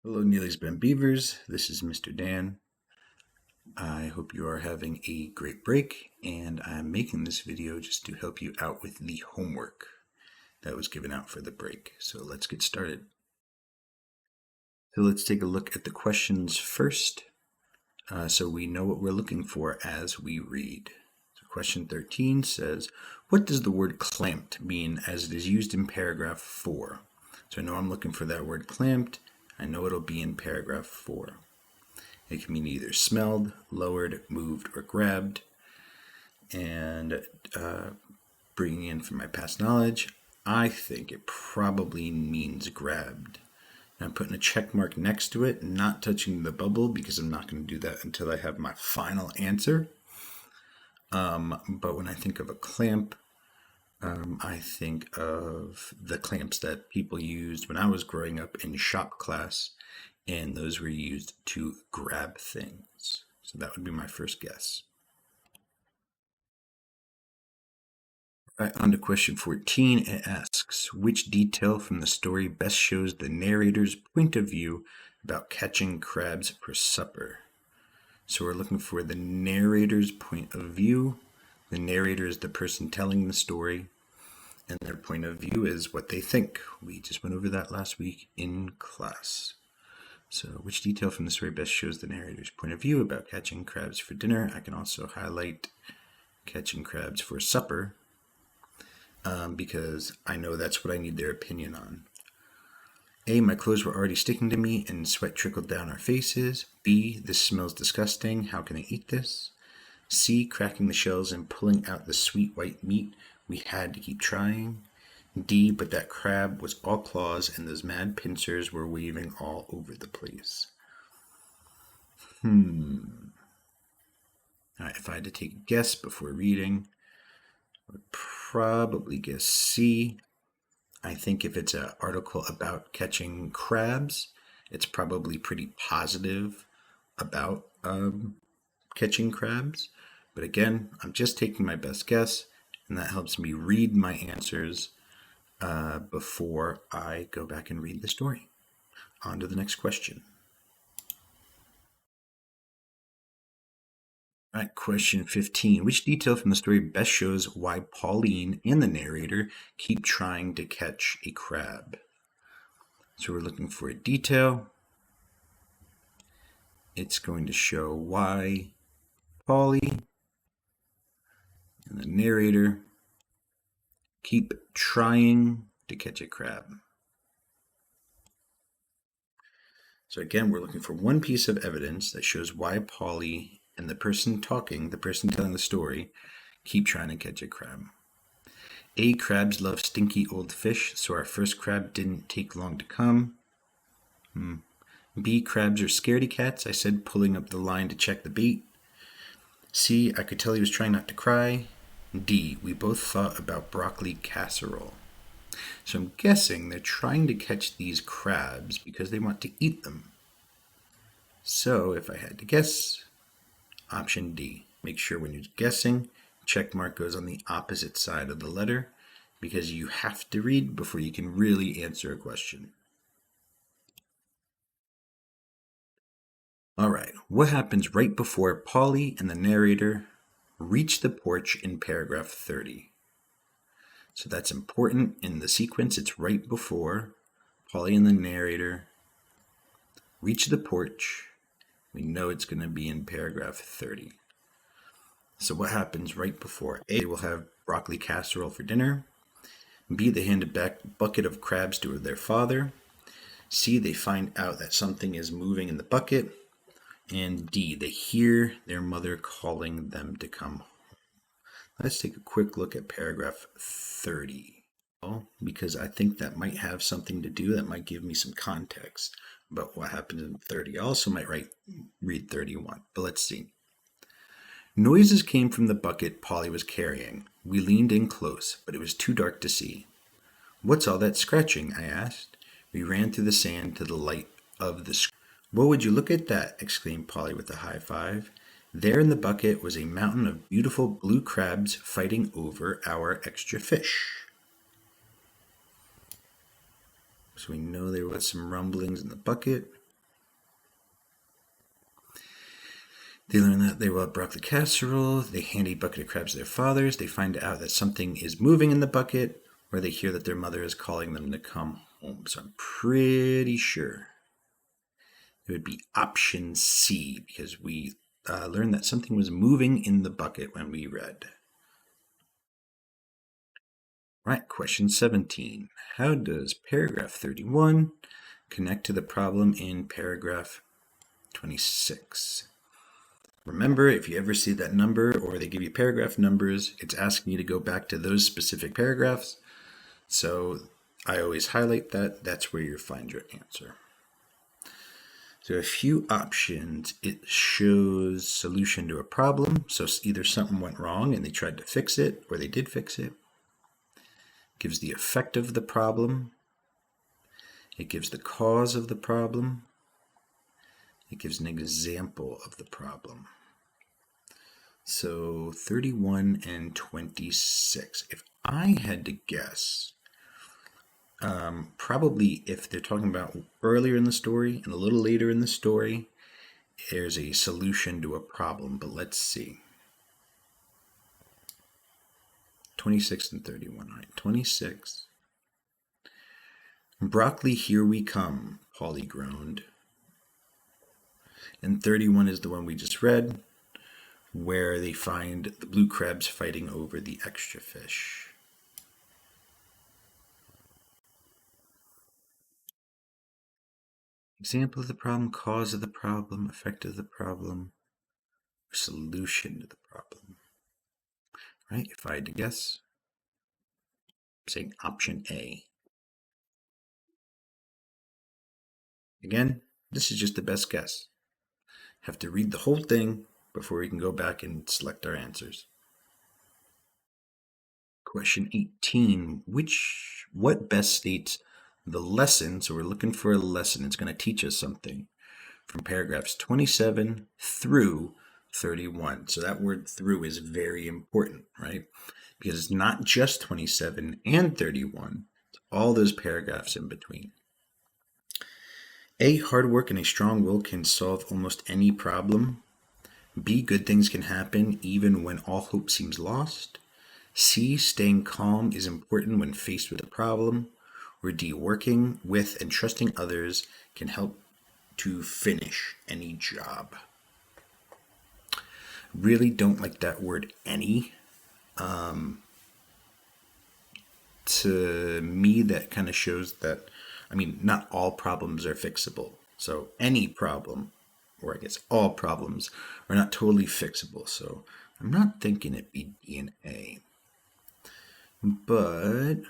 Hello, Neely's Been Beavers. This is Mr. Dan. I hope you are having a great break, and I'm making this video just to help you out with the homework that was given out for the break. So let's get started. So let's take a look at the questions first, so we know what we're looking for as we read. So question 13 says, what does the word clamped mean as it is used in paragraph 4? So I know I'm looking for that word clamped. I know it'll be in paragraph 4. It can mean either smelled, lowered, moved, or grabbed. And bringing in from my past knowledge, I think it probably means grabbed. And I'm putting a check mark next to it, not touching the bubble because I'm not going to do that until I have my final answer. But when I think of a clamp, I think of the clamps that people used when I was growing up in shop class, and those were used to grab things. So that would be my first guess. All right, on to question 14. It asks, which detail from the story best shows the narrator's point of view about catching crabs for supper? So we're looking for the narrator's point of view. The narrator is the person telling the story, and their point of view is what they think. We just went over that last week in class. So which detail from the story best shows the narrator's point of view about catching crabs for dinner? I can also highlight catching crabs for supper, because I know that's what I need their opinion on. A, my clothes were already sticking to me and sweat trickled down our faces. B, this smells disgusting. How can I eat this? C, cracking the shells and pulling out the sweet white meat. We had to keep trying. D, but that crab was all claws and those mad pincers were waving all over the place. All right, if I had to take a guess before reading, I would probably guess C. I think if it's an article about catching crabs, it's probably pretty positive about catching crabs. But again, I'm just taking my best guess, and that helps me read my answers before I go back and read the story. On to the next question. All right, question 15. Which detail from the story best shows why Pauline and the narrator keep trying to catch a crab? So we're looking for a detail. It's going to show why Paulie and the narrator keep trying to catch a crab. So again, we're looking for one piece of evidence that shows why Paulie and the person talking, the person telling the story, keep trying to catch a crab. A, crabs love stinky old fish, so our first crab didn't take long to come. B, crabs are scaredy cats, I said, pulling up the line to check the bait. C, I could tell he was trying not to cry. D, we both thought about broccoli casserole. So I'm guessing they're trying to catch these crabs because they want to eat them. So if I had to guess, option D. Make sure when you're guessing, check mark goes on the opposite side of the letter, because you have to read before you can really answer a question. All right, what happens right before Paulie and the narrator reach the porch in paragraph 30? So that's important in the sequence. It's right before Paulie and the narrator reach the porch. We know it's going to be in paragraph 30. So what happens right before? A, we'll have broccoli casserole for dinner. B, they hand a bucket of crabs to their father. C, they find out that something is moving in the bucket. And D, they hear their mother calling them to come home. Let's take a quick look at paragraph 30, because I think that might have something to do, that might give me some context about what happens in 30. I also might read 31, but let's see. Noises came from the bucket Polly was carrying. We leaned in close, but it was too dark to see. What's all that scratching? I asked. We ran through the sand to the light of the screen. What would you look at that? Exclaimed Polly with a high five. There in the bucket was a mountain of beautiful blue crabs fighting over our extra fish. So we know there was some rumblings in the bucket. They learn that they will have broke the casserole. They hand a bucket of crabs to their fathers. They find out that something is moving in the bucket, or they hear that their mother is calling them to come home. So I'm pretty sure it would be option C, because we learned that something was moving in the bucket when we read. Right, question 17. How does paragraph 31 connect to the problem in paragraph 26? Remember, if you ever see that number or they give you paragraph numbers, it's asking you to go back to those specific paragraphs. So I always highlight that. That's where you find your answer. So a few options. It shows solution to a problem. So either something went wrong and they tried to fix it, or they did fix it. Gives the effect of the problem. It gives the cause of the problem. It gives an example of the problem. So 31 and 26. If I had to guess, probably if they're talking about earlier in the story and a little later in the story, there's a solution to a problem. But let's see. 26 and 31. All right, 26. Broccoli, here we come, Polly groaned. And 31 is the one we just read, where they find the blue crabs fighting over the extra fish. Example of the problem, cause of the problem, effect of the problem, solution to the problem. Right? If I had to guess, I'm saying option A. Again, this is just the best guess. Have to read the whole thing before we can go back and select our answers. Question 18. What best states the lesson? So we're looking for a lesson. It's going to teach us something from paragraphs 27 through 31. So that word through is very important, right? Because it's not just 27 and 31. It's all those paragraphs in between. A, hard work and a strong will can solve almost any problem. B, good things can happen even when all hope seems lost. C, staying calm is important when faced with a problem. Or D, working with and trusting others can help to finish any job. Really don't like that word any. To me, that kind of shows that, not all problems are fixable. So any problem, or I guess all problems, are not totally fixable. So I'm not thinking it'd be D and A. But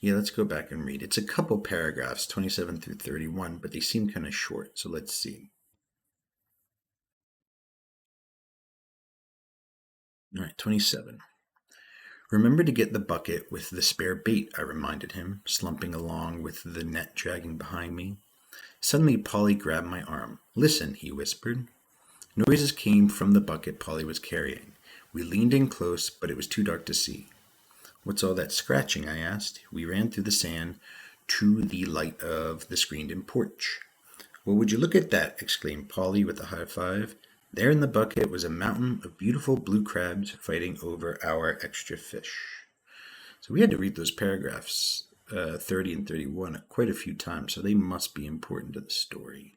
yeah, let's go back and read. It's a couple paragraphs, 27 through 31, but they seem kind of short. So let's see. All right, 27. Remember to get the bucket with the spare bait, I reminded him, slumping along with the net dragging behind me. Suddenly, Polly grabbed my arm. Listen, he whispered. Noises came from the bucket Polly was carrying. We leaned in close, but it was too dark to see. What's all that scratching? I asked. We ran through the sand to the light of the screened-in porch. Well, would you look at that? Exclaimed Polly with a high five. There in the bucket was a mountain of beautiful blue crabs fighting over our extra fish. So we had to read those paragraphs 30 and 31 quite a few times, so they must be important to the story.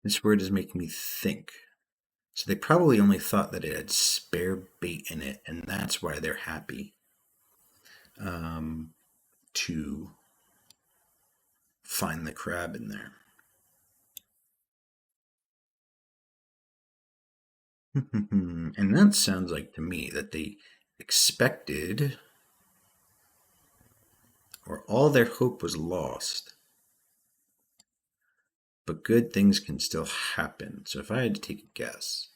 This word is making me think. So they probably only thought that it had spare bait in it, and that's why they're happy to find the crab in there. And that sounds like to me that they expected, or all their hope was lost. But good things can still happen. So if I had to take a guess,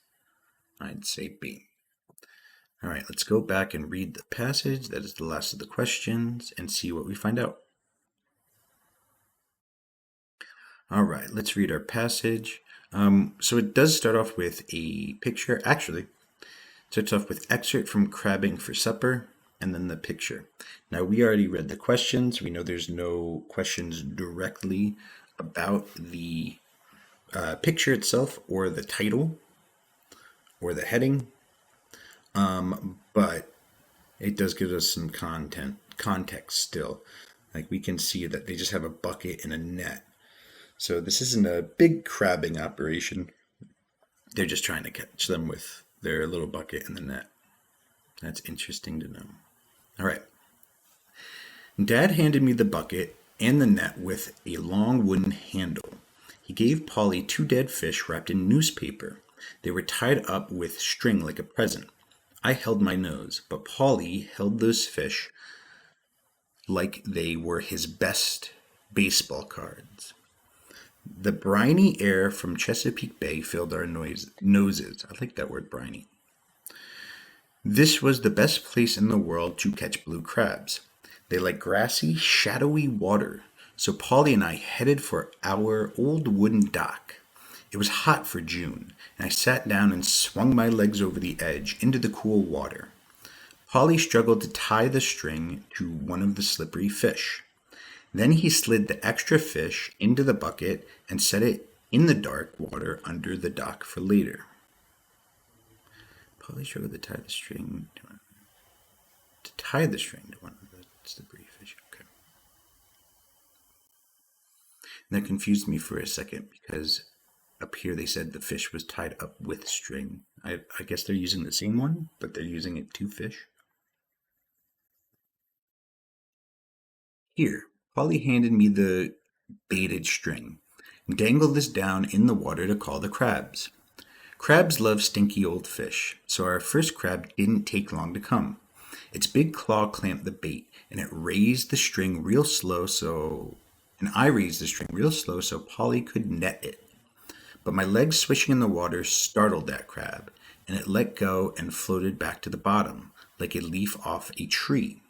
I'd say B. All right, let's go back and read the passage. That is the last of the questions and see what we find out. All right, let's read our passage. So it does start off with a picture. Actually, it starts off with excerpt from Crabbing for Supper, and then the picture. Now, we already read the questions. We know there's no questions directly about the picture itself or the title or the heading, but it does give us some context still. Like we can see that they just have a bucket and a net. So this isn't a big crabbing operation. They're just trying to catch them with their little bucket and the net. That's interesting to know. All right. Dad handed me the bucket and the net with a long wooden handle. He gave Polly 2 dead fish wrapped in newspaper. They were tied up with string like a present. I held my nose, but Polly held those fish like they were his best baseball cards. The briny air from Chesapeake Bay filled our noses. I like that word, briny. This was the best place in the world to catch blue crabs. They like grassy, shadowy water, so Polly and I headed for our old wooden dock. It was hot for June, and I sat down and swung my legs over the edge into the cool water. Polly struggled to tie the string to one of the slippery fish. Then he slid the extra fish into the bucket and set it in the dark water under the dock for later. Polly struggled to tie the string to one of the slippery fish. Okay. And that confused me for a second because up here they said the fish was tied up with string. I guess they're using the same one, but they're using it to fish. Here, Polly handed me the baited string and dangled this down in the water to call the crabs. Crabs love stinky old fish, so our first crab didn't take long to come. Its big claw clamped the bait, and I raised the string real slow so Polly could net it. But my legs swishing in the water startled that crab, and it let go and floated back to the bottom, like a leaf off a tree.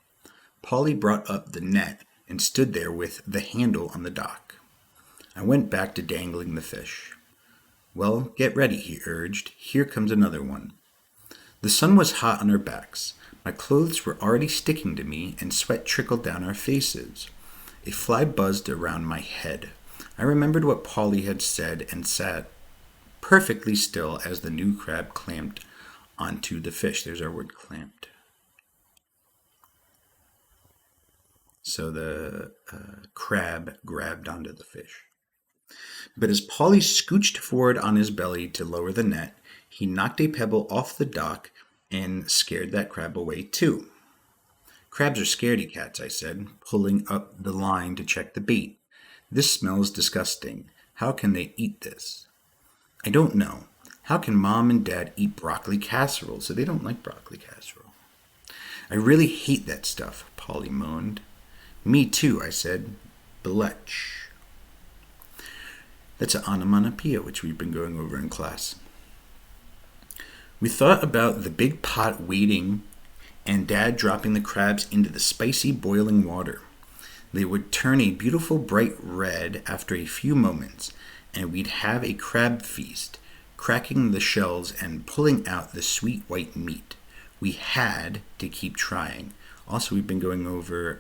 Polly brought up the net and stood there with the handle on the dock. I went back to dangling the fish. Well, get ready, he urged. Here comes another one. The sun was hot on our backs. My clothes were already sticking to me, and sweat trickled down our faces. A fly buzzed around my head. I remembered what Polly had said and sat perfectly still as the new crab clamped onto the fish. There's our word, clamped. So the crab grabbed onto the fish. But as Polly scooched forward on his belly to lower the net, he knocked a pebble off the dock and scared that crab away too. Crabs are scaredy cats, I said, pulling up the line to check the bait. This smells disgusting. How can they eat this? I don't know. How can Mom and Dad eat broccoli casserole? So they don't like broccoli casserole. I really hate that stuff, Polly moaned. Me too, I said. Belech. That's an onomatopoeia, which we've been going over in class. We thought about the big pot waiting and Dad dropping the crabs into the spicy boiling water. They would turn a beautiful bright red after a few moments, and we'd have a crab feast, cracking the shells and pulling out the sweet white meat. We had to keep trying. Also, we've been going over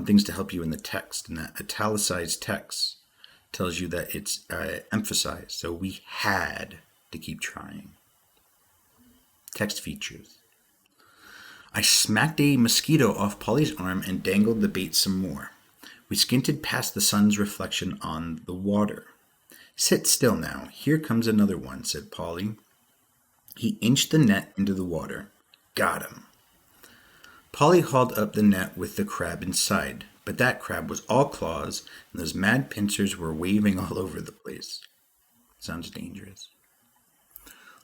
things to help you in the text, and that italicized text tells you that it's emphasized. So we had to keep trying. Text features. I smacked a mosquito off Polly's arm and dangled the bait some more. We squinted past the sun's reflection on the water. Sit still now. Here comes another one, said Polly. He inched the net into the water. Got him. Polly hauled up the net with the crab inside, but that crab was all claws, and those mad pincers were waving all over the place. Sounds dangerous.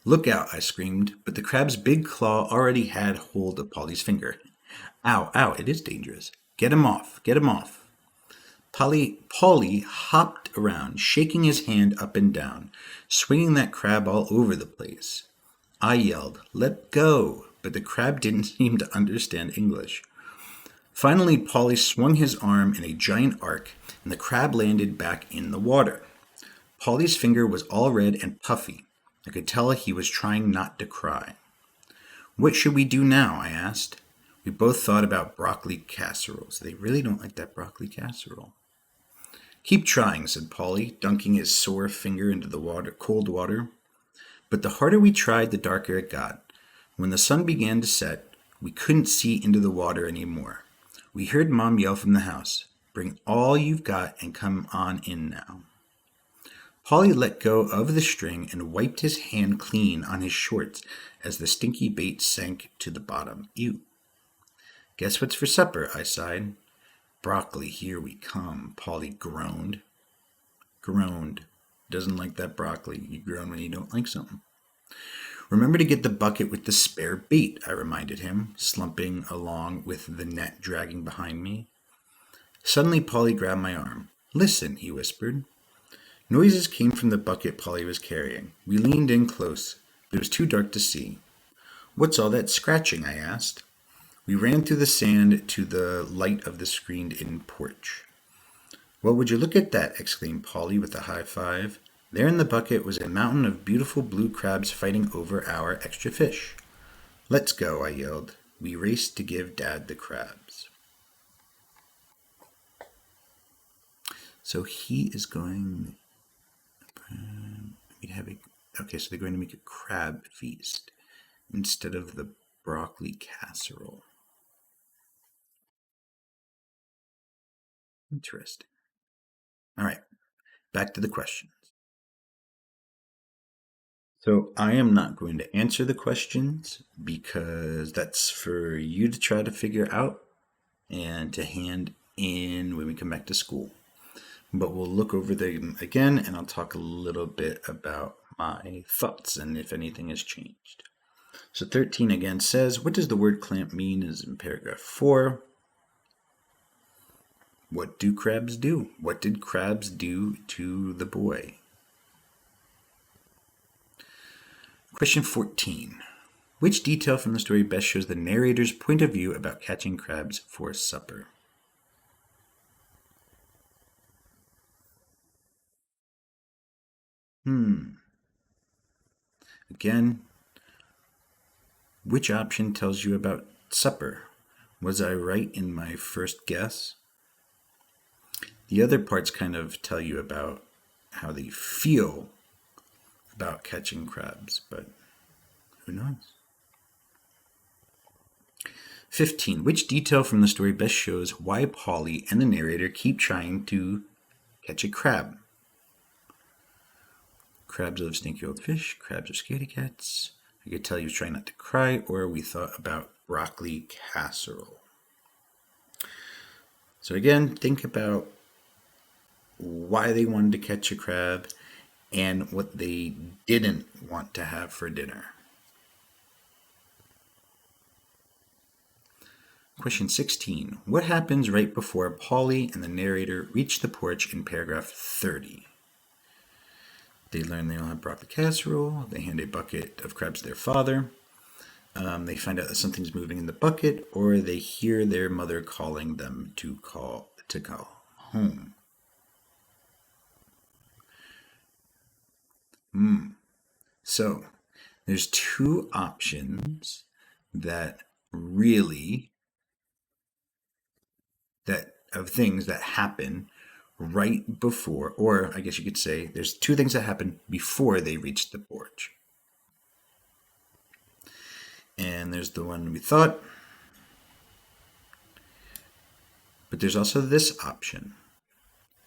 Look out, I screamed, but the crab's big claw already had hold of Polly's finger. Ow, ow, it is dangerous. Get him off, get him off. Polly hopped around, shaking his hand up and down, swinging that crab all over the place. I yelled, let go, but the crab didn't seem to understand English. Finally, Polly swung his arm in a giant arc, and the crab landed back in the water. Polly's finger was all red and puffy. I could tell he was trying not to cry. What should we do now? I asked. We both thought about broccoli casseroles. They really don't like that broccoli casserole. Keep trying, said Polly, dunking his sore finger into the cold water. But the harder we tried, the darker it got. When the sun began to set, we couldn't see into the water anymore. We heard Mom yell from the house, "Bring all you've got and come on in now." Polly let go of the string and wiped his hand clean on his shorts as the stinky bait sank to the bottom. Ew. Guess what's for supper? I sighed. Broccoli, here we come, Polly groaned. Groaned. Doesn't like that broccoli. You groan when you don't like something. Remember to get the bucket with the spare bait, I reminded him, slumping along with the net dragging behind me. Suddenly, Polly grabbed my arm. Listen, he whispered. Noises came from the bucket Polly was carrying. We leaned in close, but it was too dark to see. What's all that scratching? I asked. We ran through the sand to the light of the screened-in porch. Well, would you look at that? Exclaimed Polly with a high five. There in the bucket was a mountain of beautiful blue crabs fighting over our extra fish. Let's go, I yelled. We raced to give Dad the crabs. So he is going... Okay, so they're going to make a crab feast instead of the broccoli casserole. Interesting. All right, back to the questions. So I am not going to answer the questions because that's for you to try to figure out and to hand in when we come back to school. But we'll look over them again and I'll talk a little bit about my thoughts and if anything has changed. So 13 again says, what does the word clamp mean? Is in paragraph 4. What do crabs do? What did crabs do to the boy? Question 14. Which detail from the story best shows the narrator's point of view about catching crabs for supper? Again, which option tells you about supper? Was I right in my first guess? The other parts kind of tell you about how they feel about catching crabs, but who knows? 15. Which detail from the story best shows why Polly and the narrator keep trying to catch a crab? Crabs love stinky old fish. Crabs are scaredy cats. I could tell he was trying not to cry, or we thought about broccoli casserole. So again, think about why they wanted to catch a crab and what they didn't want to have for dinner. Question 16. What happens right before Polly and the narrator reach the porch in paragraph 30? They learn they all have broccoli casserole. They hand a bucket of crabs to their father. They find out that something's moving in the bucket, or they hear their mother calling them to call home. So there's two options that really of things that happen right before, or I guess you could say there's two things that happen before they reach the porch. And there's the one we thought, but there's also this option.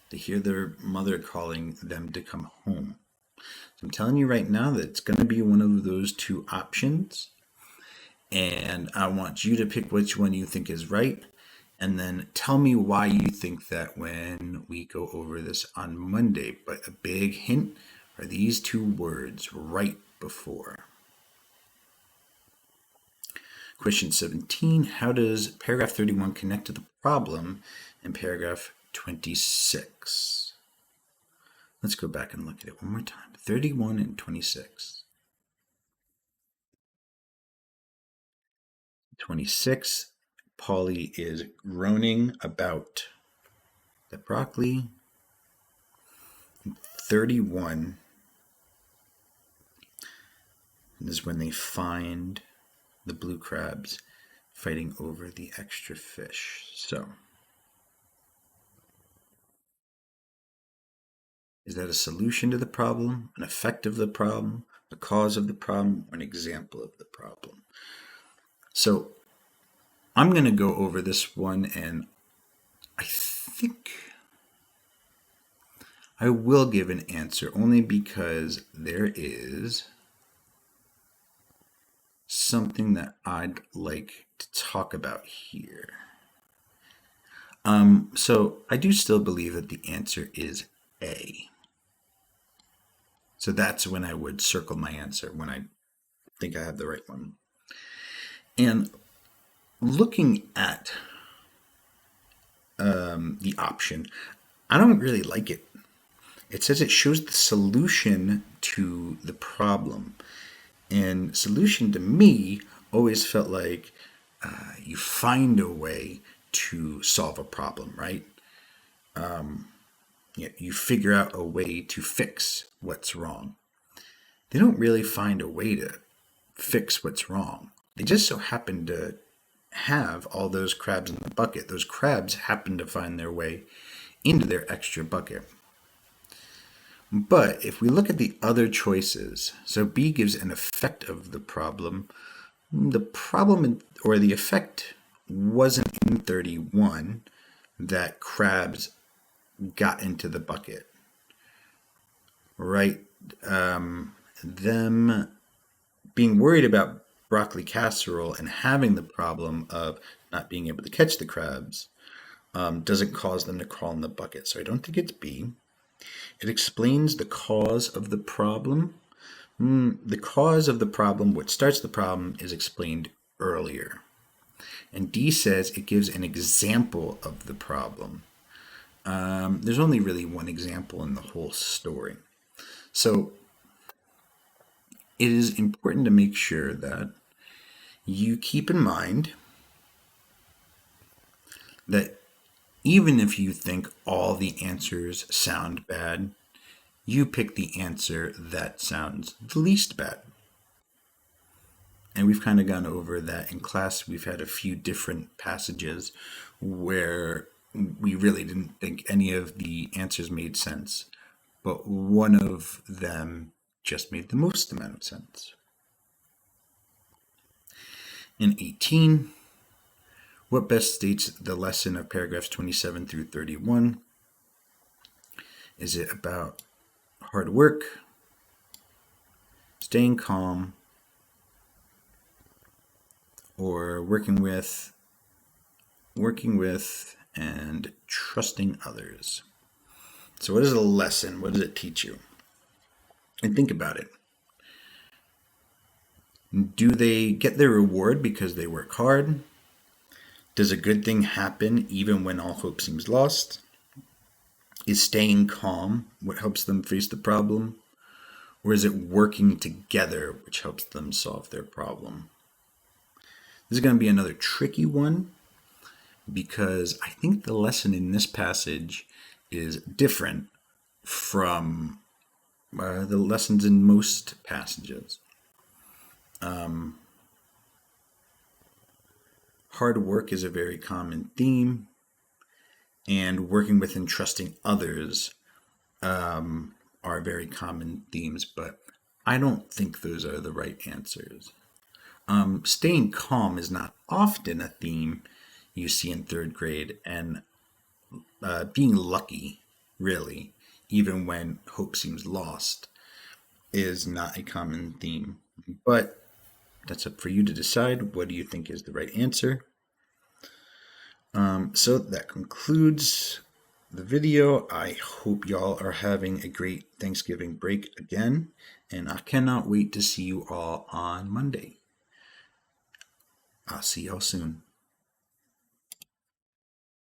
They hear their mother calling them to come home. So I'm telling you right now that it's going to be one of those two options. And I want you to pick which one you think is right. And then tell me why you think that when we go over this on Monday. But a big hint are these two words, right before. Question 17, how does paragraph 31 connect to the problem in paragraph 26? Let's go back and look at it one more time. 31 and 26. 26, Polly is groaning about the broccoli. 31 is when they find the blue crabs fighting over the extra fish. So, is that a solution to the problem, an effect of the problem, a cause of the problem, or an example of the problem? So, I'm going to go over this one, and I think I will give an answer only because there is something that I'd like to talk about here. So I do still believe that the answer is A. So that's when I would circle my answer, when I think I have the right one. And looking at the option, I don't really like it. It says it shows the solution to the problem. And solution to me always felt like you find a way to solve a problem, right? You figure out a way to fix what's wrong. They don't really find a way to fix what's wrong. They just so happen to have all those crabs in the bucket. Those crabs happen to find their way into their extra bucket. But if we look at the other choices, so B gives an effect of the problem. The problem or the effect wasn't in 31 that crabs got into the bucket, right? Them being worried about broccoli casserole and having the problem of not being able to catch the crabs doesn't cause them to crawl in the bucket. So I don't think it's B. It explains the cause of the problem. The cause of the problem, what starts the problem, is explained earlier. And D says it gives an example of the problem. There's only really one example in the whole story. So it is important to make sure that you keep in mind that even if you think all the answers sound bad, you pick the answer that sounds the least bad. And we've kind of gone over that in class. We've had a few different passages where we really didn't think any of the answers made sense, but one of them just made the most amount of sense. In 18, what best states the lesson of paragraphs 27 through 31? Is it about hard work, staying calm, or working with, and trusting others? So what is a lesson? What does it teach you? And think about it. Do they get their reward because they work hard? Does a good thing happen even when all hope seems lost? Is staying calm what helps them face the problem? Or is it working together which helps them solve their problem? This is going to be another tricky one because I think the lesson in this passage is different from the lessons in most passages. Hard work is a very common theme, and working with and trusting others are very common themes, but I don't think those are the right answers. Staying calm is not often a theme you see in third grade, and being lucky, really, even when hope seems lost, is not a common theme. But that's up for you to decide. What do you think is the right answer? So that concludes the video. I hope y'all are having a great Thanksgiving break again, and I cannot wait to see you all on Monday. I'll see y'all soon.